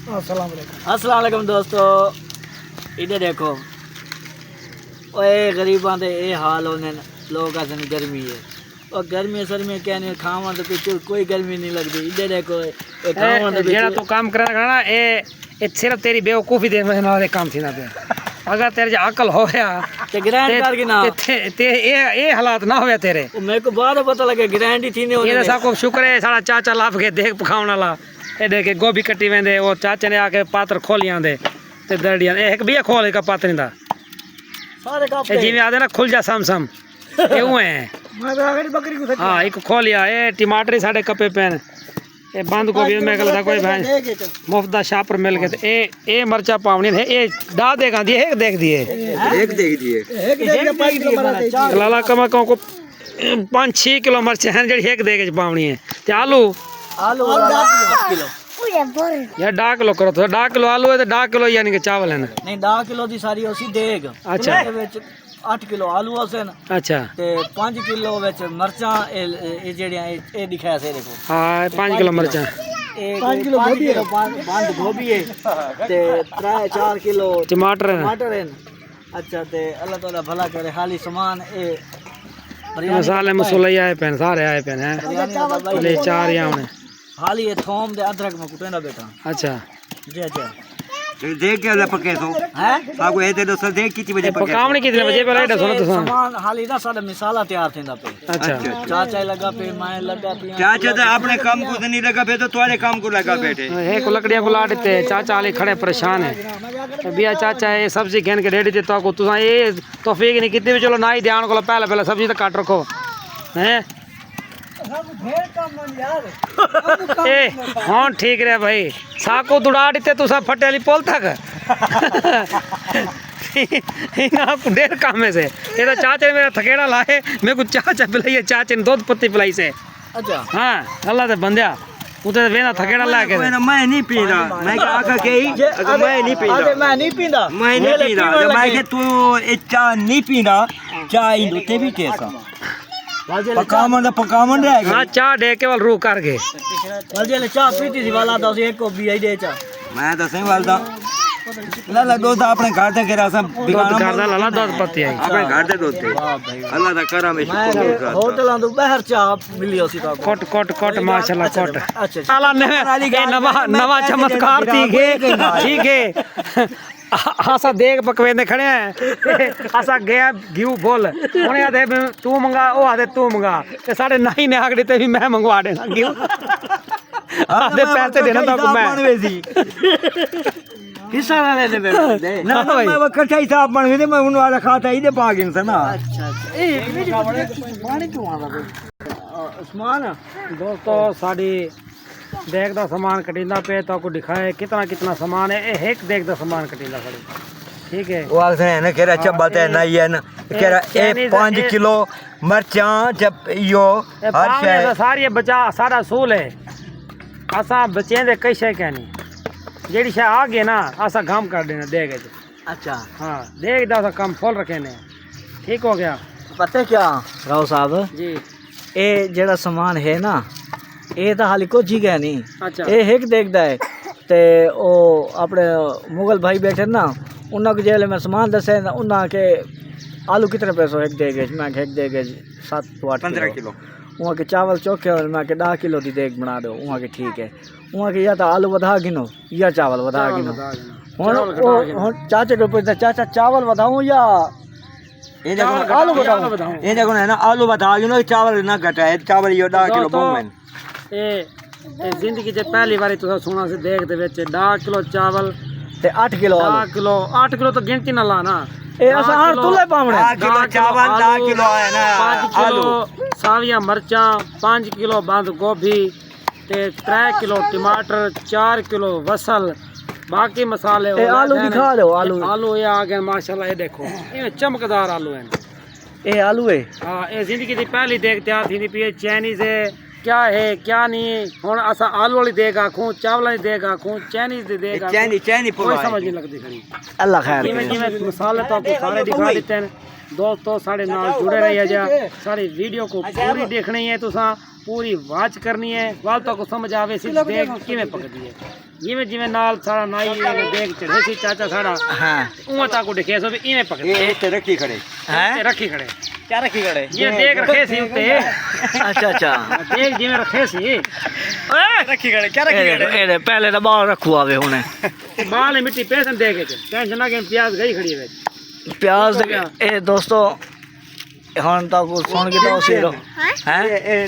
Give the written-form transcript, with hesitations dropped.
अस्सलाम वालेकुम दोस्तों, इधर देखो ओए गरीबां दे ये हाल होने लोग आखन गर्मी है और गर्मी सर में क्या नहीं खावा तो पीछे कोई गर्मी नहीं लगती। इधर देखो ये खावा तो जेड़ा तू काम करेगा ना ये सिर्फ तेरी बेवकूफी दे नाल काम थी ना पे अगर तेरे अकल होया ते ग्रैंड कर के ना ते ये हालात ना होया तेरे मेरे को बाद पता लगे ग्रैंड ही थी नहीं ये सब को शुक्र है सारा चाचा लाभ के देख पकाउन वाला ए देख गोभी कट्टी वेंदे वो चाचे ने आके पात्र खोलियां दे ते दरड़ियां एक भी खोल का पात्र दा सारे का जिवें आदे ना खुल जा सम सम क्यों है मैं आगे बकरी को हां एक खोलिया ए टमाटर साडे कपे पेन ए बंद गोभी में गलता कोई भाई मुफ्त दा शापर मिल गए ए मरचा पावनी है ए डा देगा दिए एक देख दिए एक देख 5 किलो बना लाला कमा को 5-6 किलो मिर्च हैं जेडी एक देके पावनी है ते आलू 8 किलो यार 1.5 किलो करो तो 1.5 किलो आलू है तो 1.5 किलो यानी कि चावल है ना नहीं 10 किलो दी सारी उसी देग अच्छा 8 किलो आलू हसन अच्छा ते 5 किलो विच मरचां ए जेड़ियां ए दिखाया से देखो हाँ 5 किलो मिर्चा 5 किलो गोभी है बंद गोभी है ते 3-4 किलो टमाटर है है अच्छा ते अल्लाह ताला भला करे खाली सामान ए मसाले मसूले आए पेन सारे आए पेन है ले 4 या होने खाली ये थोम दे अदरक में कुटेंदा बेटा अच्छा जी अच्छा देख के पके तो हैं आपको ए दो सर देख कितने बजे पके पकावनी कितने बजे पहले दसो ना तुसा सामान खाली ना साडा मसाला तैयार थेंदा पे अच्छा चाचा लगा पे मैं लगा पे चाचा तो अपने काम को नहीं लगा पे तो तुम्हारे काम को लगा बैठे एक लकड़ियां को लाटते चाचा वाले खड़े परेशान है तो बिया चाचा ये सब्जी घेन के रेडी देता को तुसा ये तौफीक नहीं कितनी भी चलो ना ही ध्यान को पहले सब्जी तो काट रखो हैं ए हाँ ठीक रहे भाई साको दुड़ा दिते तू सब फटे वाली पोल तक ढेर काम है से ये तो चाचे ने मेरा थकेड़ा लाए मेरे को चाचा पिलाई चाचे ने दूध पत्ती पिलाई से अच्छा हाँ अल्लाह ते बंदिया उते वेना थकेड़ा ला के मैं नहीं पीना मैं आका के ही मैं नहीं पीना मैं नहीं पींदा मैं नहीं पीना मैं के तू ए चाय नहीं पीना चाय इंदे भी कैसा पकावन रह गया हाँ चाह दे केवल रू कर गए जे चाह पीती थी वाला दस एक को भी आई दे चा मैं तो सही वालदा लाला दूध अपने घर ते केरा सब दूध घर दा लाला दूध पत्ती आई अपने घर ते दूध अल्लाह दा करम है शुक्र होटलां तो बाहर चाह मिली उसी ता कोट कोट कोट माशाल्लाह कोट अच्छा साला ने नवा चमत्कार ठीक है आसा देख पकवेंदे खड़े हैं आसा गया घिऊ बोल उन्हें आदे तू मंगा ओ आदे तू मंगा ते साडे नहीं ने आगड़ी ते भी मैं मंगवा देना घिऊ आदे पैसे देना तो मैं किसा ना लेने दे ना मैं वो कठा ही साहब बन गए मैं उन वाला खाता ही दे पा गए ना अच्छा अच्छा ए पानी क्यों आवा उस्मान दोस्तों साडी देख दा सामान कटिंदा पे तो को दिखाए कितना कितना सामान है एक देख दा सामान कटिंदा खड़ी ठीक है वो आखते हैं ना केरा चब्बत है नहीं है ना केरा ए 5 किलो मिर्चा जब यो हर शय सारी बचा सारा सूल है असा बचे दे कई शय कहनी जेडी शय आ गए ना असा काम कर देना देगे अच्छा हाँ देख दा सा काम फुल रखे ने ठीक हो गया पता क्या राव साहब जी ए जेड़ा सामान है ना ਇਹ ਤਾਂ ਹਾਲੇ ਕੁਝ ਹੀ ਗਏ ਨਹੀਂ अच्छा ਇਹ ਇੱਕ ਦੇਖਦਾ ਹੈ ਤੇ ਉਹ ਆਪਣੇ ਮੁਗਲ ਭਾਈ ਬੈਠੇ ਨਾ ਉਹਨਾਂ ਕੋ ਜਿਹੜੇ ਮੈਂ ਸਮਾਨ ਦੱਸਿਆ ਨਾ ਉਹਨਾਂ ਕੇ आलू कितने पैसों एक देगे मैं एक देगे 7 to 8 15 किलो वहाँ के चावल चोखे और मैं के 10 किलो की देग बना दो वहाँ के ठीक है वहाँ के या तो आलू वधा गिनो या चावल वधा गिनो चाचा को पूछता चाचा चावल वधाऊँ या ये देखो आलू बताऊँ ये देखो ना आलू बता गिनो चावल ना घटाए चावल यो 10 किलो बोमेन ਇਹ ਜ਼ਿੰਦਗੀ 'ਚ ਪਹਿਲੀ ਵਾਰੀ ਤੁਸੀਂ ਸੁਣਾ ਸੀ ਦੇਖ ਦੇ ਵਿੱਚ 10 ਕਿਲੋ ਚਾਵਲ ਤੇ 8 ਕਿਲੋ 10 ਕਿਲੋ ਤਾਂ ਗਿਣਤੀ ਨਾ ਲਾ ਨਾ ਇਹ ਅਸਾਂ ਹਰ ਤੁਲੇ ਪਾਵਣੇ 10 किलो चावल 10 किलो है ना 5 किलो सावियां मर्चां 5 किलो बंद गोभी ते 3 किलो टमाटर 4 किलो वसल बाकी मसाले ए आलू दिखा दो आलू ये आ गए माशाल्लाह ये देखो ये चमकदार आलू हैं ए आलू है हाँ ये जिंदगी की पहली देख तैयार थी पी चाइनीज है क्या है क्या नहीं हुन असा आलू वाली देग आखूं चावल वाली देग आखूं चाइनीज दी देग चैनी कोई समझ नहीं लगती खड़ी अल्लाह खैर जिवें जिवें मसाले तो आपको सारे दिखा देते हैं दोस्तों साढ़े नाल जुड़े रहिए जा सारी वीडियो को पूरी देखनी है तुसा पूरी वाच करनी है वालता को समझ आवे सी देख किवें पकदी है जिवें जिवें नाल सारा नाई देख चढ़े सी चाचा साड़ा हाँ उवें ताको दिखे सो भी इवें पकदी ये ते रखी खड़े ते रखी खड़े क्या रखी खड़े ये देख रखे सी उत्ते अच्छा अच्छा देख जिवें रखे सी रखी खड़े क्या रखी खड़े पहले तो बाल रखू आवे हुने बाल मिट्टी पैसन दे के टेंशन ना के प्याज गई खड़ी है प्याज ए दोस्तों ਹੁਣ ਤਾਂ ਕੋ ਸੁਣ ਕੇ ਤਾਂ ਉਸੇ ਰੋ ਹੈ